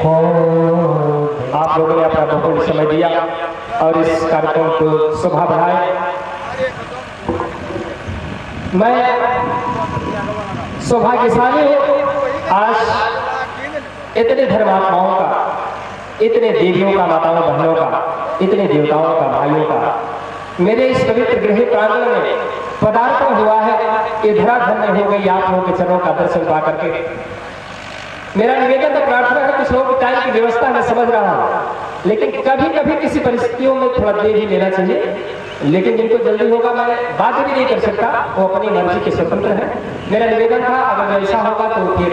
आप लोगों ने अपना बहुत समय दिया और इस कार्यक्रम को शोभा बढ़ाए। मैं सौभाग्यशाली हूँ, आज इतने धर्मात्माओं का, इतने देवियों का, माताओं बहनों का, इतने देवताओं का, भाइयों का मेरे इस पवित्र गृह प्रांगण में पदार्पण हुआ है। ये धरा धन्य हो गई आप लोगों के चरणों का दर्शन पा करके। मेरा निवेदन तो प्रार्थना है, कुछ लोगों की टाइम की व्यवस्था मैं समझ रहा हूँ, लेकिन कभी कभी किसी परिस्थितियों में थोड़ा देर ही लेना चाहिए। लेकिन जिनको जल्दी होगा मैं बात भी नहीं कर सकता, वो अपनी मर्जी के स्वतंत्र है। मेरा निवेदन था, अगर ऐसा होगा तो फिर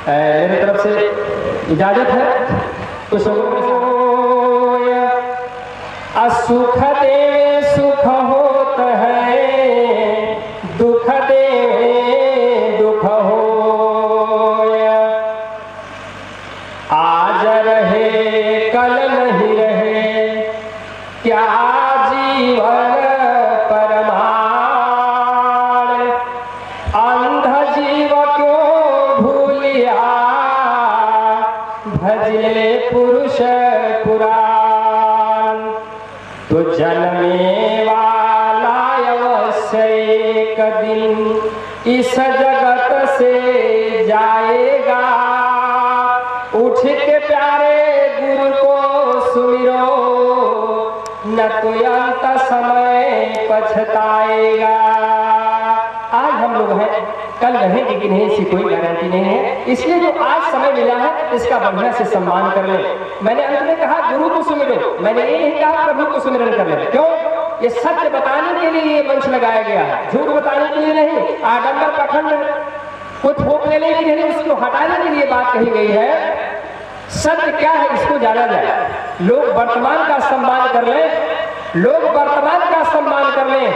मेरी तरफ से इजाजत है। कुछ असुख दे सुख होत है, दुख दे दुख हो, आज रहे कल नहीं रहे, क्या जीवन परमाण, अंध जीव क्यों भूलिया, भजे पुरुष पुराण, तो जन्मे वाला अवश्य एक दिन इस जगत से जाएगा, उठ के प्यारे गुरु को सुमिरो, न तो अंत समय पछताएगा। आज हम लोग हैं, कल रहेंगे कि नहीं इसकी कोई गारंटी नहीं है, इसलिए जो आज समय मिला है इसका बढ़िया से सम्मान कर ले। मैंने अंत में कहा गुरु को सुमिरो, मैंने ये नहीं कहा प्रभु को सुमिरन कर ले। क्यों? ये सत्य बताने के लिए ये मंच लगाया गया है, झूठ बताने के लिए नहीं। आडंबर पखंड को थोप लेने के लिए, उसको हटाने के लिए बात कही गई है। सत्य क्या है इसको जाना जाए। लोग वर्तमान का सम्मान कर ले, लोग वर्तमान का सम्मान कर ले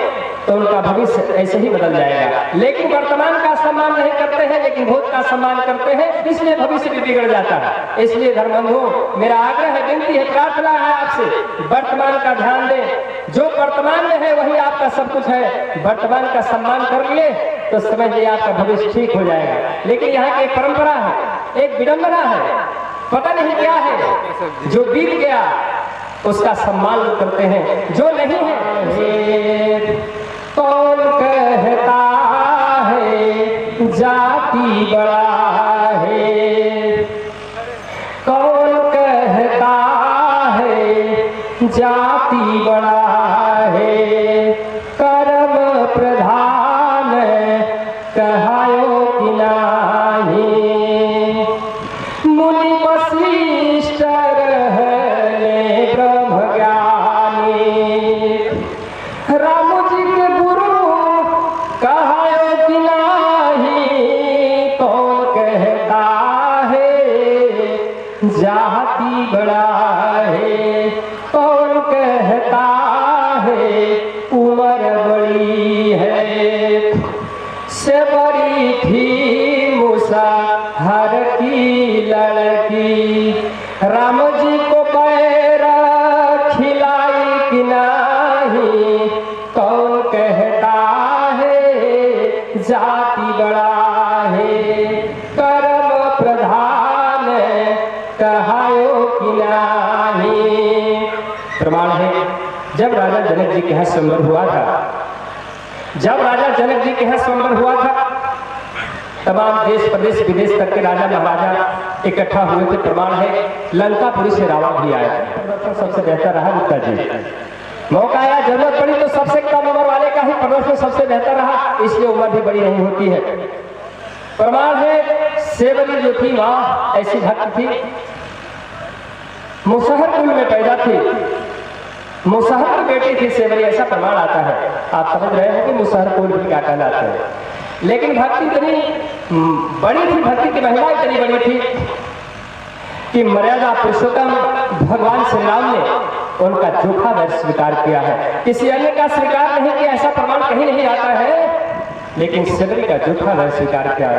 तो उनका भविष्य ऐसे ही बदल जाएगा। लेकिन वर्तमान का सम्मान नहीं करते हैं, लेकिन भूत का सम्मान करते हैं, इसलिए भविष्य भी बिगड़ जाता है। इसलिए धर्मबंधुओं, मेरा आग्रह है, विनती है, प्रार्थना है आपसे, वर्तमान का ध्यान दें। जो वर्तमान में है वही आपका सब कुछ है। वर्तमान का सम्मान कर लिए तो समझिए आपका भविष्य ठीक हो जाएगा। लेकिन यहाँ की एक परंपरा है, एक विडंबना है, पता नहीं क्या है, जो बीत गया उसका सम्मान करते हैं, जो नहीं है कौन कहता है जाति बड़ा है, कौन कहता है जाति बड़ा है, कर्म प्रधान कहायो कि नाही, मुनि वशिष्ठ रहले ब्रह्म ज्ञानी, राम जी के गुरु कहायो कि नाही, कौन कहता है जाति बड़ा है, कौन कहता है उम्र बड़ी है, से बड़ी थी मुसहर की लड़की, राम जी को पैर खिलाई कि नहीं, कौन कहता है जाति बड़ा है, कर्म प्रधान कहायो कि नहीं। प्रमाण है, जब राजा जनक जी के यहाँ स्वयंवर हुआ था, जब राजा जनक जी के यहाँ स्वयंवर हुआ था, तमाम देश प्रदेश विदेश तक के राजा महाराजा इकट्ठा हुए थे। प्रमाण है, लंकापुरी से रावण भी आया था। सबसे बेहतर रहा गुप्ता जी। मौका आया, जरूरत पड़ी तो सबसे कम उम्र वाले का ही प्रदर्शन सबसे बेहतर रहा, इसलिए उम्र भी बड़ी नहीं होती है। प्रमाण है, सेवरी जो थी माँ ऐसी भक्त थी, मुसहर कुल में पैदा थी, मुसहर की बेटी थी सेवरी, ऐसा प्रमाण आता है। आप समझ रहे हैं कि मुसहर कुल भी क्या कहलाते हैं। लेकिन भक्ति इतनी बड़ी थी, भक्ति की महिमा इतनी बड़ी थी कि मर्यादा पुरुषोत्तम भगवान श्री राम ने उनका जूठा वैर स्वीकार किया है। किसी अन्य का स्वीकार नहीं किया, ऐसा प्रमाण कहीं नहीं आता है, लेकिन सेवरी का जूठा वैर स्वीकार किया।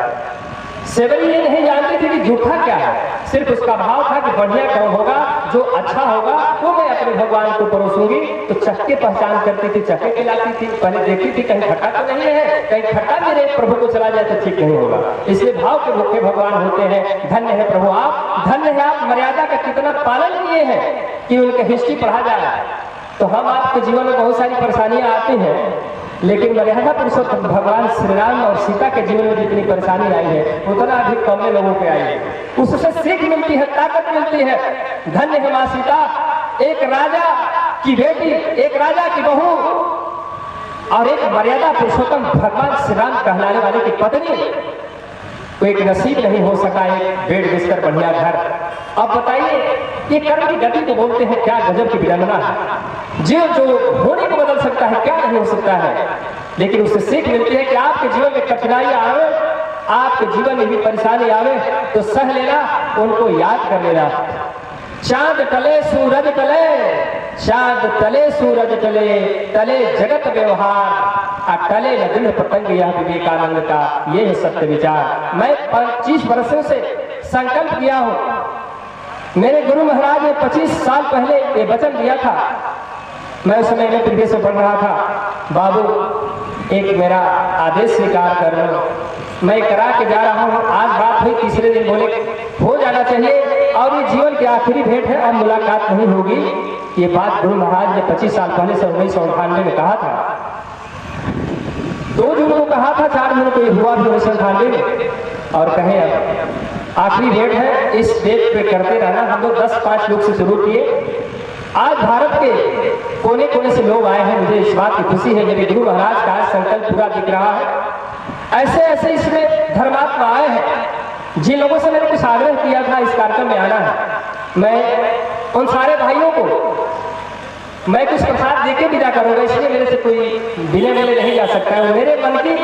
सेवरी ये नहीं जानती थी कि जूठा क्या है, सिर्फ उसका भाव था कि बढ़िया कौन होगा जो अच्छा होगा वो मैं अपने भगवान को परोसूंगी। तो चक्के पहचान करती थी, चक्के खिलाती थी, पहले देखती थी कहीं खट्टा तो नहीं है, कहीं खट्टा मेरे प्रभु को चला जाए तो ठीक नहीं होगा। इसलिए भाव के भूखे भगवान होते हैं। धन्य है प्रभु आप, धन्य है आप, मर्यादा का कितना पालन किए हैं कि उनके हिस्ट्री पढ़ा जाए। तो हम आपके जीवन में बहुत सारी परेशानियां आती हैं, लेकिन मर्यादा पुरुषोत्तम भगवान श्री राम और सीता के जीवन में जितनी परेशानी आई है उतना अधिक कम लोगों पे आई है। उससे सीख मिलती है, ताकत मिलती है। धन्य है मां सीता, एक राजा की बेटी, एक राजा की बहू और एक मर्यादा पुरुषोत्तम भगवान श्री राम कहलाने वाले की पत्नी को एक नसीब नहीं हो सका एक बेड बिस्तर बढ़िया घर। अब बताइए ये कर्म की गति को बोलते हैं, क्या गजब की विडंबना है। जो होने को बदल सकता है क्या नहीं हो सकता है। लेकिन उससे सीख मिलती है कि आपके जीवन में कठिनाई आवे, आपके जीवन में भी परेशानी आवे तो सह लेना, उनको याद कर लेना। चांद टले सूरज टले, चांद तले सूरज टले, तले जगत व्यवहार टले न दिन पतंग, यह विवेकानंद का ये है सत्य विचार। मैं 25 वर्षों से संकल्प किया हूँ। मेरे गुरु महाराज ने 25 साल पहले ये वचन दिया था। मैं उस समय में प्रीवियस से पढ़ रहा था, बाबू एक मेरा आदेश स्वीकार कर लो। मैं करा के जा रहा हूँ, आज बात हुई, तीसरे दिन बोले हो जाना चाहिए और ये जीवन की आखिरी भेंट है, अब मुलाकात नहीं होगी। ये बात गुरु महाराज ने 25 साल पहले से 1998 में कहा था। 2 जून को कहा था, 4 जून को ये हुआ भी 1998 में। और कहें अब आखिरी डेट है, इस डेट पे करते रहना। हम लोग 10-5 लोग से शुरू किए, आज भारत के कोने कोने से लोग आए हैं। मुझे इस बात की खुशी है, मेरे गुरु महाराज का संकल्प पूरा दिख रहा है। ऐसे ऐसे इसमें धर्मात्मा आए हैं जिन लोगों से मैंने कुछ आग्रह किया था इस कार्यक्रम में आना है। मैं उन सारे भाइयों को मैं कुछ प्रसाद देके विदा करूंगा, इसलिए मेरे से कोई बिना मिले नहीं जा सकता है। मेरे मन की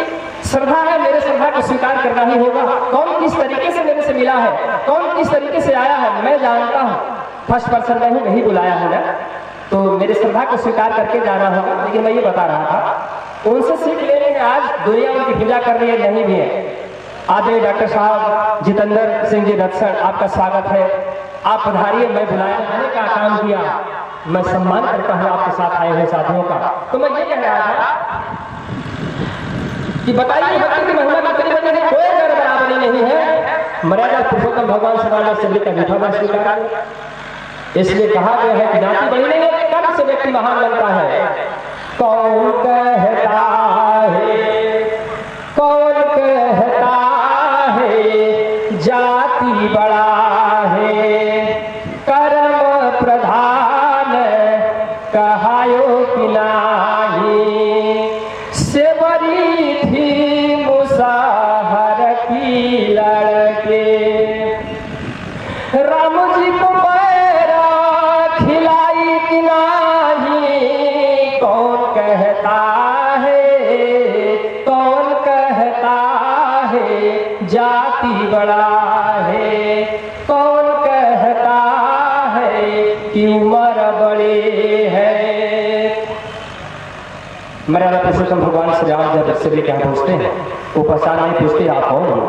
श्रद्धा है, मेरे श्रद्धा को स्वीकार करना ही होगा। कौन किस तरीके से मेरे से मिला है, कौन किस तरीके से आया है, मैं जानता हूँ। फर्स्ट पर्सन मैं हूँ, नहीं बुलाया है ना, तो मेरे श्रद्धा को स्वीकार करके जाना होगा। लेकिन मैं ये बता रहा था, उनसे सीख लेने में आज दुनिया उनकी पूजा कर रही है, नहीं भी है। आदरणीय डॉक्टर साहब जितेंद्र सिंह जी रत्सर, आपका स्वागत है। आप पधारिए, मैं बुलाया जाने का काम किया, मैं सम्मान करता हूँ आपके साथ आए हुए साथियों का। तो मैं ये कह रहा था कि बताइए भक्ति की महिमा कितनी बड़ी है, कोई अगर बराबरी नहीं है। मर्यादा पुरुषोत्तम भगवान समाज से का मीठा स्वीकार, इसलिए कहा गया है कि जाति बड़ी नहीं है, कर्म से व्यक्ति महान बनता है। कौन कहता है, कौन कहता है जाति बड़ा है, कर्म प्रधान कहायो कि नाही। से बड़ी थी मुसाहर की लड़के, राम जी को पैरा खिलाई कि नाही। कौन कहता है, कौन कहता है जाति बड़ा है, कौन कहता है कि उम्र बड़ी है। मर्यादा पुरुषोत्तम भगवान श्री राम जब से भी क्या पूछते हैं, वो पहचान नहीं पूछते आप कौन हो।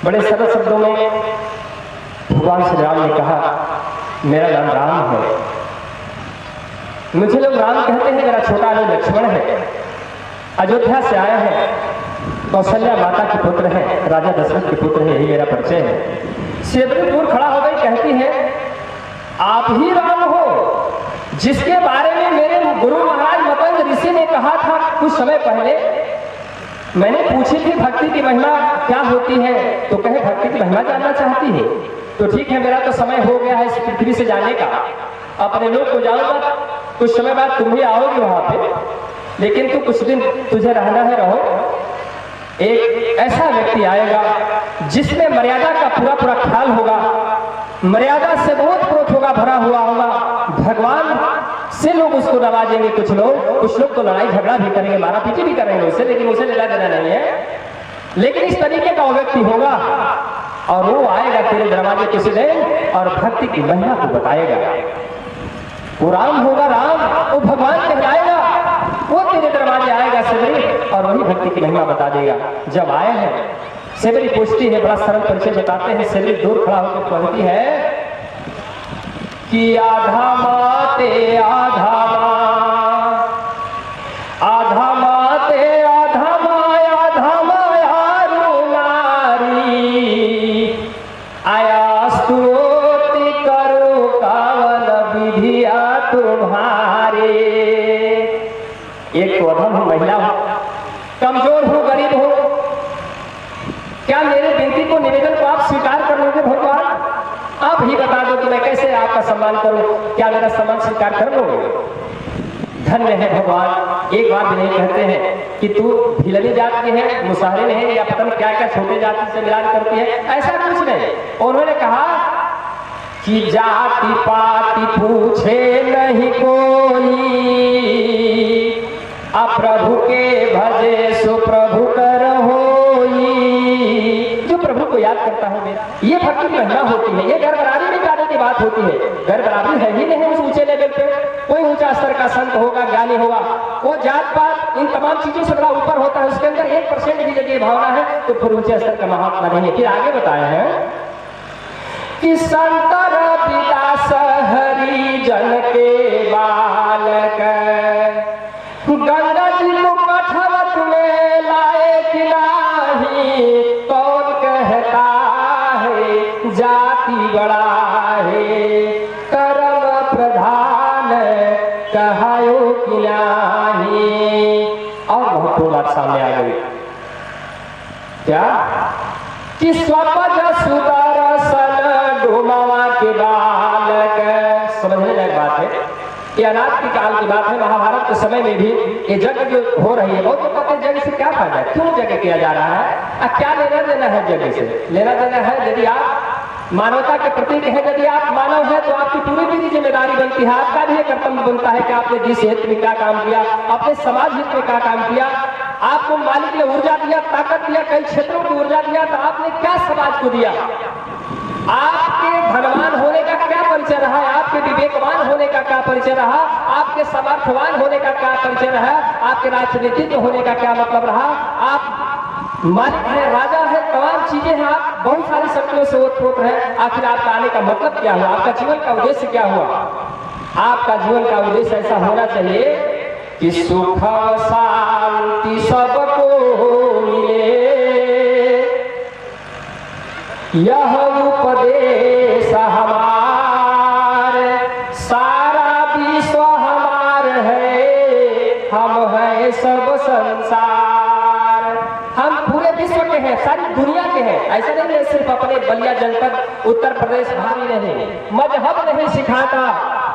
बड़े सरल शब्दों में भगवान श्री राम ने कहा, मेरा नाम राम है। मुझे लोग राम कहते हैं, मेरा छोटा नाम लक्ष्मण है। अयोध्या से आया है, कौशल्या माता के पुत्र है, राजा दशरथ के पुत्र है, यही मेरा परिचय है। सेवरी दूर खड़ा हो गई, कहती है आप ही राम हो जिसके बारे में मेरे गुरु महाराज मतंग ऋषि ने कहा था कुछ समय पहले। मैंने पूछी थी भक्ति की महिमा क्या होती है, तो कहे भक्ति की महिमा जानना चाहती है। तो ठीक है, मेरा तो समय हो गया है इस पृथ्वी से जाने का, अपने लोग को जाऊंगा, कुछ समय बाद तुम भी आओगे वहां पे, लेकिन तू कुछ दिन तुझे रहना है, रहो। एक ऐसा व्यक्ति आएगा जिसमें मर्यादा का पूरा पूरा ख्याल होगा, मर्यादा से बहुत क्रोध होगा, भरा हुआ होगा। भगवान से लोग उसको नवाजेंगे, कुछ लोग तो लड़ाई झगड़ा भी करेंगे, मारा पीटी भी करेंगे उससे, लेकिन उसे लेना देना नहीं है। लेकिन इस तरीके का व्यक्ति होगा और वो आएगा तेरे दरवाजे किसी दिन और भक्ति की महिमा को बताएगा। वो राम होगा, राम वो भगवान कहलाएगा, वो तेरे दरवाजे आएगा सेवरी और वही भक्ति की महिमा बता देगा। जब आए हैं, सेवरी पूछती है, बड़ा सरल परिचय बताते हैं। सेवरी दूर खड़ा होकर कहती है, कि आधामाते आधामा आधामाते आधामा आधामा यारू नारी आया स्तुति करो कावन विधिया तुम्हारे। एक तो अधम हूँ, महिला हूँ, कमजोर हूँ, गरीब हूँ, क्या मेरे विनती को निवेदन को आप स्वीकार कर लोगे भगवान? आप ही बता दो कि मैं कैसे आपका सम्मान करूं, क्या मेरा सम्मान स्वीकार कर लोगे? धन्य है भगवान, एक बात भी नहीं कहते हैं कि तू भिलनी जात की है, मुसाहरिन है, या पता नहीं क्या क्या छोटे जाति से मिलान करती है, ऐसा कुछ नहीं। उन्होंने कहा कि जाति पाति पूछे नहीं कोई, अप्रभु के भजे सो प्रभु कर होई। जो प्रभु को याद करता है मेरा, ये भक्ति महिमा होती है, ये घर बराबरी में जाने की बात होती है। घर बराबरी है ही नहीं उस ऊंचे लेवल पे। कोई ऊंचा स्तर का संत होगा, ज्ञानी होगा, वो जात पात इन तमाम चीजों से बड़ा ऊपर होता है, उसके अंदर 1% भी यदि भावना है तो फिर ऊंचे स्तर का महात्मा नहीं है। फिर आगे बताया है कि संत रविदास हरिजन के बालक गंगा जी को कठवत में लाए कि नाही, कौन कहता है जाति बड़ा है, कर्म प्रधान कहायो कि नाही। और महत्वपूर्ण बात सामने आ गई, क्या कि स्वपद सुदर्शन डोमावा के बालक। समझने लायक बात है, ये अनाथ की काल की बात है। महाभारत के समय में भी ये यज्ञ जो हो रही है, बहुत लोग कहते हैं यज्ञ से क्या फायदा है, क्यों यज्ञ किया जा रहा है, क्या लेना देना है यज्ञ से? लेना देना है, यदि आप मानवता के प्रतीक है, यदि आप मानव है तो आपकी पूरी पूरी जिम्मेदारी बनती है, आपका भी कर्तव्य बनता है कि आपने जिस हित में क्या काम किया, अपने समाज हित में क्या काम किया। आपको मालिक ने ऊर्जा दिया, ताकत दिया, कई क्षेत्रों की ऊर्जा दिया, तो आपने क्या समाज को दिया? आपके धनवान होने का क्या परिचय रहा है, आपके विवेकवान होने का क्या परिचय रहा, आपके समर्थवान होने का क्या परिचय रहा, आपके राजनीतिज्ञ होने का क्या मतलब रहा? आप मालिक है, राजा है, तमाम चीजें हैं, आप बहुत सारी शक्तियों से ओतप्रोत है। आखिर आपका आने का मतलब क्या हुआ, आपका जीवन का उद्देश्य क्या हुआ? आपका जीवन का उद्देश्य ऐसा होना चाहिए कि सुख शांति सबको मिले, यह उपदेश हमार, सारा विश्व हमार है, हम है सब संसार। हम पूरे विश्व के हैं, सारी दुनिया के हैं। ऐसा नहीं है सिर्फ अपने बलिया जनपद उत्तर प्रदेश भारी नहीं। मजहब नहीं सिखाता,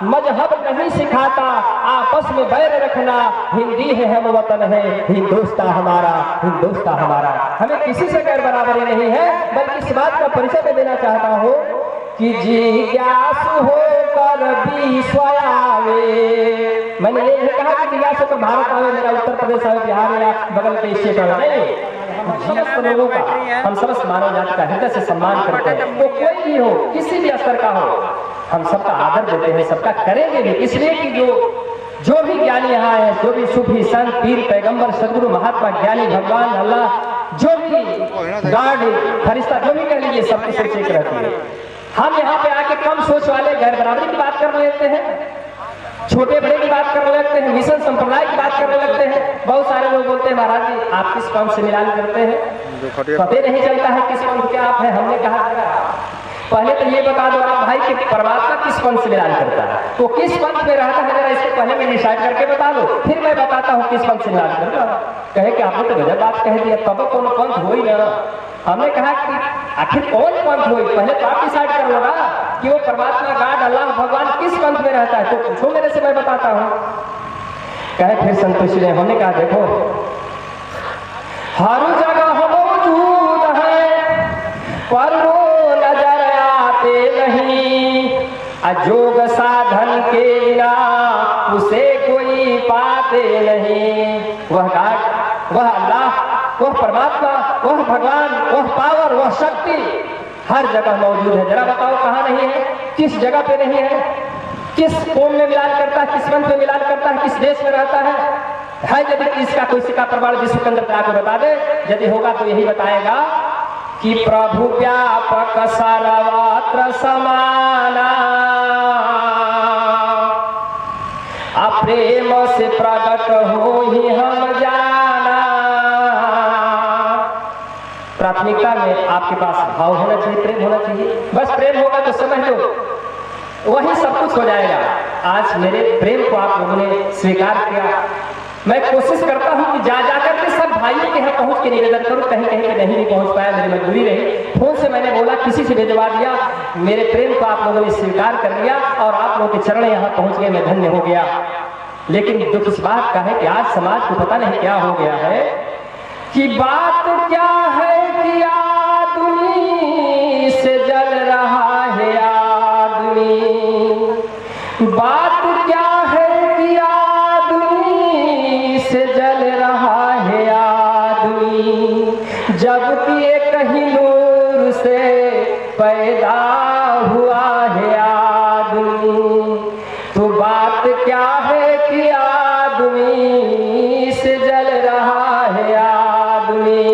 मजहब नहीं सिखाता आपस में बैर रखना। हिंदी है, हम वतन है, हिंदुस्तान हमारा, हिंदुस्तान हमारा। हमें किसी से गैर बराबरी नहीं है, बल्कि इस बात का परिचय मैं देना चाहता हूँ कि जिज्ञासु होकर विश्व आवे। मैंने ये नहीं कहा कि जिज्ञासु होकर भारत आवे, मेरा उत्तर प्रदेश आवे, बिहार या बगल के स्टेट आवे, नहीं। समस्त लोगों का, हम समस्त मानव जाति का हृदय से सम्मान करते हैं। वो कोई भी हो, किसी भी स्तर का हो, हम सबका आदर देते हैं, सबका करेंगे भी। इसलिए कि जो भी ज्ञानी यहाँ है, जो भी सूफी संत पीर पैगंबर सदगुरु महात्मा ज्ञानी भगवान अल्लाह, जो भी गार्ड फरिश्ता जो भी कह लीजिए, सबकी सोच एक रहती है। हम यहाँ पे आके कम सोच वाले गैर बराबरी की बात करने लगते हैं, छोटे बड़े की बात करने लगते हैं, मिशन संप्रदाय की बात करने लगते हैं। बहुत सारे लोग बोलते हैं महाराज जी आप किस पंथ से मिलान करते हैं, पता नहीं चलता है किस पंथ के आप हैं। हमने कहा पहले तो ये बता दो आप भाई कि परमात्मा किस पंथ से मिलान करता है, तो किस पंथ में रहता है, जरा इसको पहले मैं डिसाइड करके बता दो, फिर मैं बताता हूँ किस पंथ से मिलान करता हूँ। कहे कि आपने तो गजब बात कह दिया, तब कौन पंथ हो ही ना। हमने कहा कि आखिर कौन पंथ हो, पहले तो आप डिसाइड कर लो ना कि वो परमात्मा गॉड अल्लाह भगवान किस पंथ में रहता है, तो पूछो मेरे से, मैं बताता हूँ। कहे फिर संतोषी ने, हमने कहा देखो हर जगह मौजूद है पर वो नजर आते नहीं, अजोग साधन के बिना उसे कोई पाते नहीं। वह गॉड, वह अल्लाह, वह परमात्मा, वह भगवान, वह पावर, वह शक्ति हर जगह मौजूद है। जरा बताओ कहाँ नहीं है, किस जगह पे नहीं है, किस कौम में मिलान करता है, किस पंथ में मिलान करता है, किस देश में रहता है यदि इसका कोई सिक्का प्रमाण विश्व के अंदर आपको बता दे, यदि होगा तो यही बताएगा कि प्रभु व्यापक सर्वत्र समाना प्रकट हो ही हम जाना। प्राथमिकता में आपके पास भाव होना चाहिए, प्रेम होना चाहिए। बस प्रेम होगा तो समझ लो वही सब कुछ हो जाएगा। आज मेरे प्रेम को आप लोगों ने स्वीकार किया। मैं कोशिश करता हूं कि जा करके सब भाइयों के यहाँ पहुंच के निवेदन करूं, कहीं कहीं पे नहीं भी पहुंच पाया, मेरी मजबूरी रही। फोन से मैंने बोला, किसी से भिजवा दिया, मेरे प्रेम को आप लोगों ने स्वीकार कर लिया और आप लोगों के चरण यहाँ पहुंच गए, मैं धन्य हो गया। लेकिन दुख इस बात का है कि आज समाज को पता नहीं क्या हो गया है कि बात क्या है कि आदमी से जल रहा है आदमी। बात क्या है कि आदमी से जल रहा है आदमी, जबकि एक ही नूर से पैदा हुआ है आदमी। तो बात क्या है कि आदमी से जल रहा है आदमी।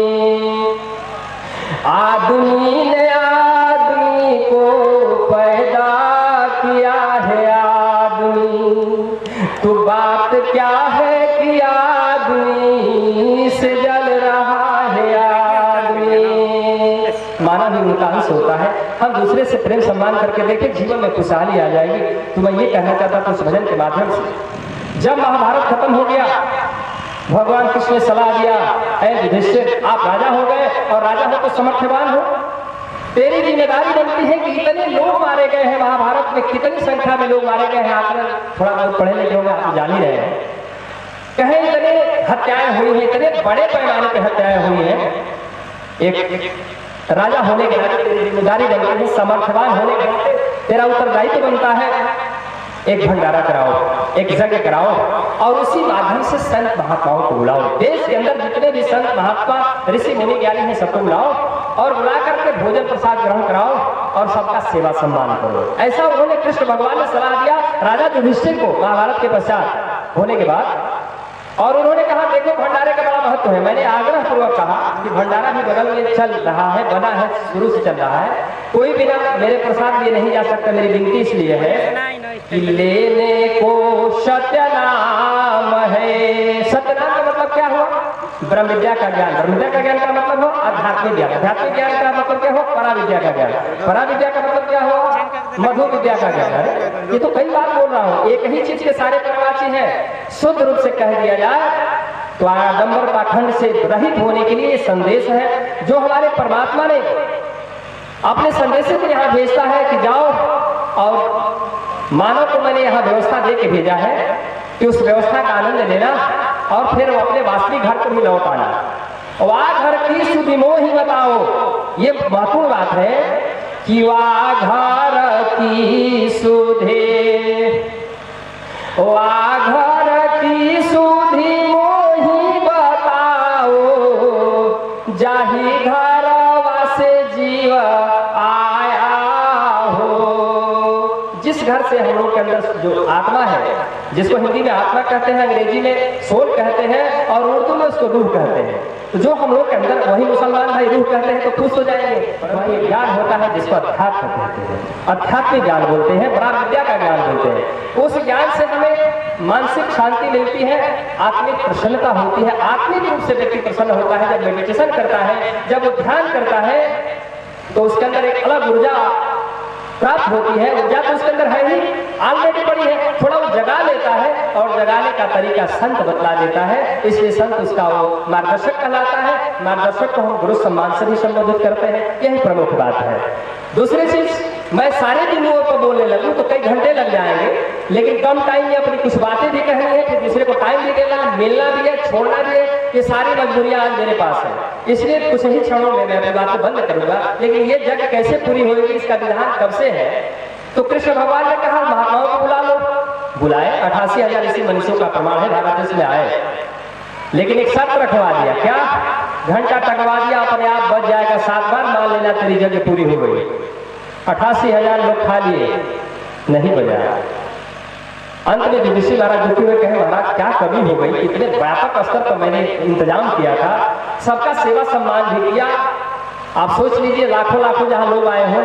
आदमी ने आदमी को पैदा किया है आदमी। तो बात क्या है कि आदमी से जल रहा है आदमी। मानव ही उनका अंश होता है। हम दूसरे से प्रेम सम्मान करके देखें, जीवन में खुशहाली आ जाएगी। तो मैं ये कहना चाहता था उस भजन के माध्यम से, जब महाभारत खत्म हो गया, भगवान कृष्ण ने सलाह दिया, ऐ युधिष्ठिर आप राजा हो गए और राजा हो तो समर्थवान हो, तेरी जिम्मेदारी बनती है कि इतने लोग मारे गए हैं महाभारत में, कितनी संख्या में लोग मारे गए हैं, आंकड़े थोड़ा बहुत पढ़े लिखे होंगे, आप जान ही रहे हैं। कहीं इतने हत्याएं हुई हैं, इतने बड़े पैमाने पर हत्याएं हुई हैं। एक राजा होने के नाते तेरी जिम्मेदारी बनती है, समर्थवान होने के नाते तेरा उत्तरदायित्व बनता है, एक भंडारा कराओ, एक यज्ञ कराओ और उसी माध्यम से संत महात्माओं को बुलाओ। देश के अंदर जितने भी संत महात्मा ऋषि मुनि ज्ञानी हैं सबको बुलाओ और बुला करके भोजन प्रसाद ग्रहण कराओ और सबका सेवा सम्मान करो। ऐसा उन्होंने कृष्ण भगवान ने सलाह दिया राजा युधिष्ठिर को महाभारत के पश्चात होने के बाद। और उन्होंने कहा देखो भंडारे का बड़ा महत्व है। मैंने आग्रह पूर्वक कहा कि भंडारा भी बगल में चल रहा है, बना है, शुरू से चल रहा है, कोई बिना मेरे प्रसाद लिए नहीं जा सकता। मेरी विनती इसलिए है कि लेने को सत्यनाम है। सत्यनाम का मतलब क्या हुआ? ब्रह्म विद्या का ज्ञान। ब्रह्म विद्या का ज्ञान का मतलब हो आध्यात्मिक ज्ञान। आध्यात्मिक ज्ञान का मतलब क्या हो? परा विद्या का ज्ञान। परा विद्या का मतलब क्या हुआ? मधु विद्या का ज्ञान। ये तो कई बार बोल रहा हूँ, एक ही चीज के सारे प्रवाची हैं। शुद्ध रूप से कह दिया जाए तो आडंबर पाखंड से रहित होने के लिए संदेश है जो हमारे परमात्मा ने अपने संदेश को यहाँ भेजता है कि जाओ और मानव को मैंने यहाँ व्यवस्था दे के भेजा है कि उस व्यवस्था का आनंद लेना और फिर वो अपने वास्तविक घर को भी लौट आना। वाह घर की सुधि मोही बताओ, ये महत्वपूर्ण बात है कि वाह घर की सुधे, वाह घर की सुधि मोही बताओ, जाही घरवा से जीव आया हो। जिस घर से हम लोग के अंदर जो आत्मा है, जिसको हिंदी में आत्मा कहते हैं, अंग्रेजी में सोल कहते हैं और उर्दू में उसको रूह कहते हैं, तो जो हम लोग के अंदर वही मुसलमान भाई रूह कहते हैं तो खुश हो जाएंगे। और वही ज्ञान होता है जिसको अध्यात्म कहते हैं, अध्यात्मिक ज्ञान बोलते हैं, बड़ा विद्या का ज्ञान बोलते हैं। उस ज्ञान से हमें मानसिक शांति मिलती है, आत्मिक प्रसन्नता होती है। आत्मिक रूप से व्यक्ति प्रसन्न होता है जब मेडिटेशन करता है, जब वो ध्यान करता है तो उसके अंदर एक अलग ऊर्जा प्राप्त होती है। ऊर्जा तो उसके अंदर है ही, ऑलरेडी पड़ी है, थोड़ा वो जगा लेता है और जगाने का तरीका संत बतला देता है, इसलिए संत उसका वो मार्गदर्शक कहलाता है। मार्गदर्शक को हम गुरु सम्मान से भी संबोधित करते हैं, यही प्रमुख बात है। दूसरी चीज, मैं सारे बिंदुओं पर बोलने लगूं तो कई घंटे लग जाएंगे, लेकिन कम टाइम में अपनी कुछ बातें भी कहनी है, फिर दूसरे को टाइम भी देना, मिलना भी है, छोड़ना भी है, ये सारी मजबूरियां आज मेरे पास है। इसलिए कुछ ही क्षणों में मैं अपनी बातें बंद करूंगा। लेकिन ये जग कैसे पूरी होगी इसका विधान कब से है? तो कृष्ण भगवान ने कहा महात्माओं को बुला लो, बुलाए। 88,000 ऋषि मनुष्यों का प्रमाण है भारत देश में आए, लेकिन एक शर्त रखवा दिया। क्या? घंटा टकवा दिया, अपने आप बच जाएगा, 7 बार मान लेना तेरी जगह पूरी हो गई। 88,000 लोग खा लिए, नहीं बजाया। अंत में युधिष्ठिर महाराज दुखी हुए, कहे महाराज क्या कमी हो गई, इतने व्यापक स्तर पर मैंने इंतजाम किया था, सबका सेवा सम्मान भी किया। आप सोच लीजिए लाखों लाखों जहां लोग आए हो,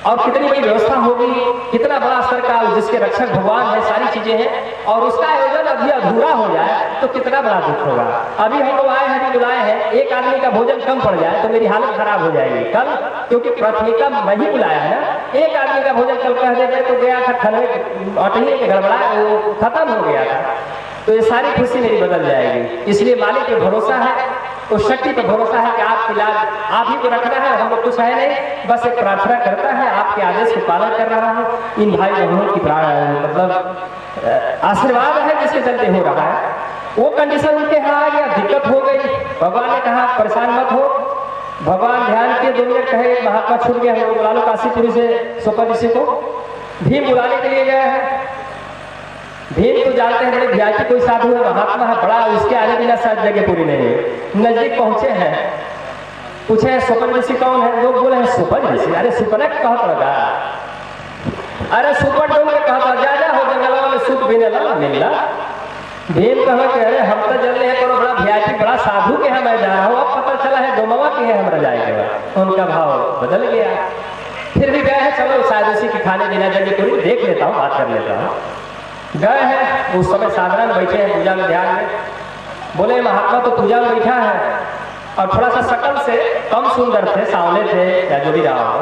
और कितनी बड़ी व्यवस्था होगी, कितना बड़ा सरकार जिसके रक्षक भगवान है, सारी चीजें हैं, और उसका आयोजन अभी अधूरा हो जाए तो कितना बड़ा दुख होगा। अभी हम लोग आए हैं, अभी बुलाए हैं, एक आदमी का भोजन कम पड़ जाए तो मेरी हालत खराब हो जाएगी कल, क्योंकि प्राथमिकता मैं ही बुलाया है ना। एक आदमी का भोजन कल कह देते तो गया था खाने अटही के गड़बड़ा, वो खत्म हो गया था, तो ये सारी खुशी मेरी बदल जाएगी। इसलिए मालिक पे भरोसा है, उस शक्ति पर भरोसा है कि आपकी इलाज आप ही को रखना है, हम लोग कुछ है नहीं, बस एक प्रार्थना करता है, आपके आदेश को पालन कर रहा हूँ। इन भाई बहनों की मतलब आशीर्वाद है जिसके चलते हो रहा है। वो कंडीशन उनके यहाँ आ गया, दिक्कत हो गई, भगवान ने कहा परेशान मत हो, भगवान ध्यान के 2 मिनट कहे, महात्मा छूट गया, हम बुला लो काशीपुरी से सोपा ऋषि को। भीम बुलाने के लिए गए हैं। भीम तो जानते हैं बड़े वीआईपी कोई साधु है, महात्मा है बड़ा, उसके आने बिना शायद जगह पूरी नहीं है। नजदीक पहुंचे हैं, पूछे सुपन ऋषि कौन है, लोग बोले हैं सुपन ऋषि। अरे सुपन कहत लगा, अरे सुपन डोंग कहता जा जा हो जंगल में सुप भी नहीं मिलना। भीम कहा कि अरे हम तो जल्दी है, बड़ा वीआईपी बड़ा साधु के यहाँ मैं जा रहा हूँ, अब पता चला है डोमवा के है हमारा जाएगा। उनका भाव बदल गया, फिर भी गए हैं, चलो शायद उसी के खाने बिना जगह पूरी देख लेता हूँ, बात कर लेता हूँ। गए हैं, उस समय साधना में बैठे हैं, पूजा में ध्यान में। बोले महात्मा तो पूजा में बैठा है और थोड़ा सा शकल से कम सुंदर थे, सांवले थे या जो भी रहा हो।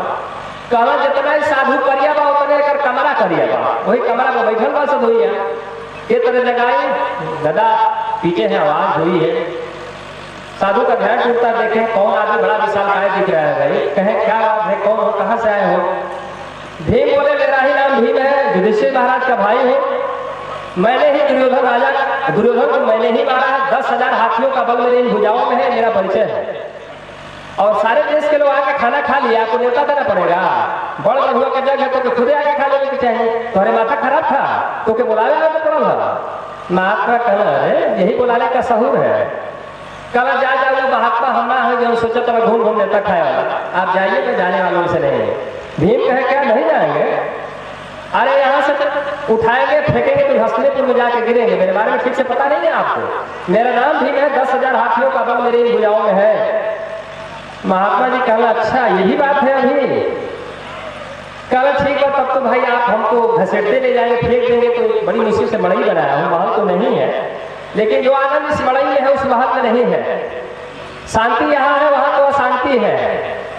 कहना जितना ही साधु करिया बा उतने कर कमरा करिया बा, वही कमरा में बैठल बा सब हुई है। ये तरह लगाई दादा पीछे है, आवाज हुई है। साधु का ध्यान टूटता, देखे कौन आदमी बड़ा विशाल काय दिख रहा है भाई, कहे क्या बात है, कौन हो, कहाँ से आए हो। भीम बोले मेरा ही नाम भीम है, युधिष्ठिर महाराज का भाई हूँ, मैंने ही दुर्योधन को मैंने ही मारा है, 10,000 हाथियों का बल मेरे इन भुजाओं में है, मेरा परिचय है। और सारे देश के लोग आके खाना खा लिया, आपको न्योता देना पड़ेगा, बड़ बड़ुआ का जग है तो खुदे आके खा लेने की चाहिए। तुम्हारे माथा खराब था तो के बुलावे में तो पड़ा था। महात्मा कहना है यही बुलाने का सहूर है। कल जा जाओ महात्मा हमारा है जो सोचा तो मैं घूम नेता खाया, आप जाइए तो जाने वालों से नहीं। भीम कहे क्या नहीं जाएंगे, अरे यहाँ से उठाएंगे फेंकेंगे तो हसनेपुर में जाके गिरेंगे, मेरे बारे में ठीक से पता नहीं है आपको, मेरा नाम भीम है, 10,000 हाथियों का बल मेरे इन भुजाओं में है। महात्मा जी कहना अच्छा यही बात है अभी, कहना ठीक है तब तो भाई आप हमको घसीटते ले जाएंगे, फेंक देंगे तो बड़ी मुश्किल से मड़ई बनाया हूँ, महल तो नहीं है, लेकिन जो आनंद इस मड़ई में है उस महल में नहीं है। शांति यहाँ है, वहाँ तो अशांति है,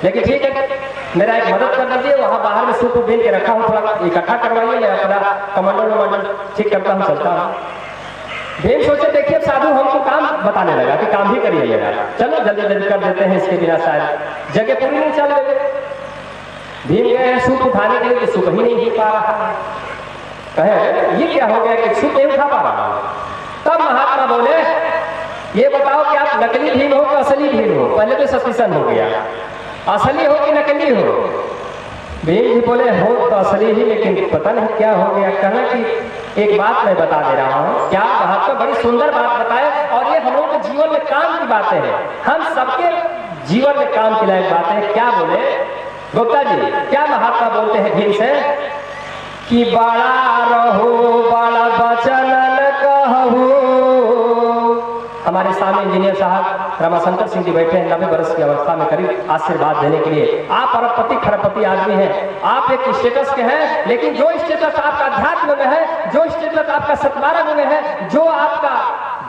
लेकिन ठीक है मेरा एक मदद कर दीजिए, वहाँ बाहर में सूप बीन के रखा हूँ, थोड़ा इकट्ठा करवाइए, मैं अपना कमंडल ठीक करता हूँ, चलता हूँ। भीम सोचे देखिए साधु हमको काम बताने लगा कि काम भी करिएगा, चलो जल्दी जल्दी कर देते हैं, इसके बिना शायद जगह पूरी नहीं चल रही। भीम गए हैं सूप उठाने के लिए तो सूप ही नहीं हिल पा रहा, कहे ये क्या हो गया कि सूप नहीं उठा पा रहा। तब महात्मा बोले ये बताओ कि आप नकली भीम हो कि असली भीम हो, पहले तो सस्पेंशन हो गया, असली हो कि नकली हो। भीम जी बोले हो तो असली ही, लेकिन पता नहीं क्या हो गया। कहना कि एक बात मैं बता दे रहा हूँ, क्या महात्मा बड़ी सुंदर बात बताए, और ये हम लोग के जीवन में काम की बातें हैं, हम सबके जीवन में काम की लायक बातें हैं। क्या बोले गुप्ता जी, क्या महात्मा बोलते हैं भीम से कि बड़ा रहो बड़ा वचन न कहो। हमारे सामने इंजीनियर साहब रमाशंकर सिंह जी बैठे हैं, 90 वर्ष की अवस्था में, करीब आशीर्वाद देने के लिए। आप अरबपति खरबपति आदमी हैं, आप एक स्टेटस के हैं, लेकिन जो स्टेटस आपका अध्यात्म में है, जो स्टेटस आपका सत्मार्ग में है, जो आपका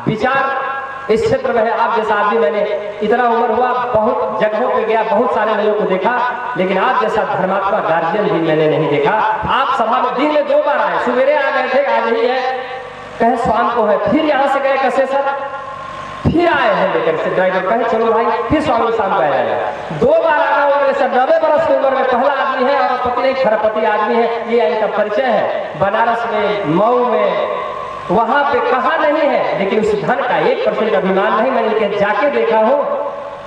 विचार इस क्षेत्र में है, आप जैसा आदमी मैंने इतना उम्र हुआ बहुत जगहों पे गया, बहुत सारे लोगों को देखा, लेकिन आप जैसा धर्मात्मा गार्जियन भी मैंने नहीं देखा। आप सभा में दिन में 2 बार आए, सवेरे आ गए थे, आज ही है, कहे शाम को है, फिर यहाँ से गए कसे सर, फिर आए हैं लेकर से ड्राइवर, कहे चलो भाई फिर स्वामी शाम को आया। 2 बार आना हो गए सर, 90 वर्ष की उम्र में पहला आदमी है, और पति नहीं खरपति आदमी है, ये इनका परिचय है। बनारस में, मऊ में, वहां पे कहा नहीं है, लेकिन उस धन का 1% अभिमान नहीं, मैंने इनके जाके देखा हूँ।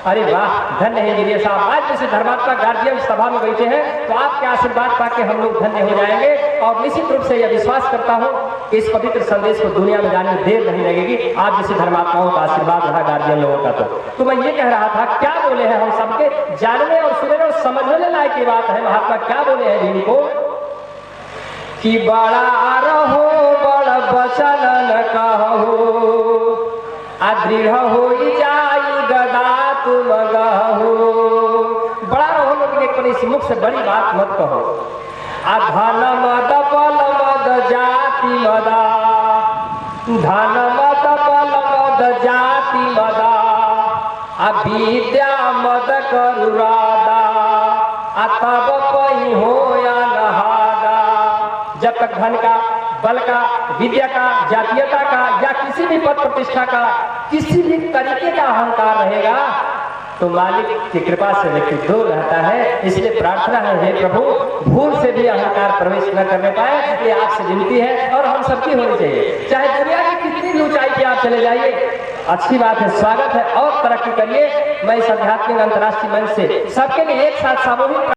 अरे वाह धन्य है इंजीनियर साहब, आज जैसे धर्मात्मा गार्जियन सभा में बैठे हैं, तो आपके आशीर्वाद पाके हम लोग धन्य हो जाएंगे। और निश्चित रूप से यह विश्वास करता हूँ कि इस पवित्र संदेश को दुनिया में जाने में देर नहीं लगेगी, आप जैसे धर्मात्माओं का आशीर्वाद रहा गार्जियन लोगों का। तो मैं ये कह रहा था, क्या बोले हैं हम सबके जानने और सुनने और समझने लायक की बात है। महात्मा क्या बोले हैं भीम को कि बड़ा रहो बड़ वचन न कहो, दृढ़ हो जाई गदा तुम गहो। बड़ा रहो लेकिन एक किसी मुख से बड़ी बात मत कहो। धन मद बल मद जाति मदा, धन मद बल मद जाति मदा, विद्या मद करुरादा, तब कोई हो या नहादा। जब तक धन का, बल का, विद्या का, जातीयता का या किसी भी पद प्रतिष्ठा का किसी भी तरीके का अहंकार रहेगा तो मालिक की कृपा से व्यक्ति दूर रहता है। इसलिए प्रार्थना है, हे प्रभु भूल से भी अहंकार प्रवेश न करने पाए, ये आपसे विनती है और हम सबकी होनी चाहिए। चाहे दुनिया की कितनी भी ऊंचाई पे आप चले जाइए, अच्छी बात है, स्वागत है और तरक्की करिए। मैं इस आध्यात्मिक अंतर्राष्ट्रीय मंच से सबके लिए एक साथ सामूहिक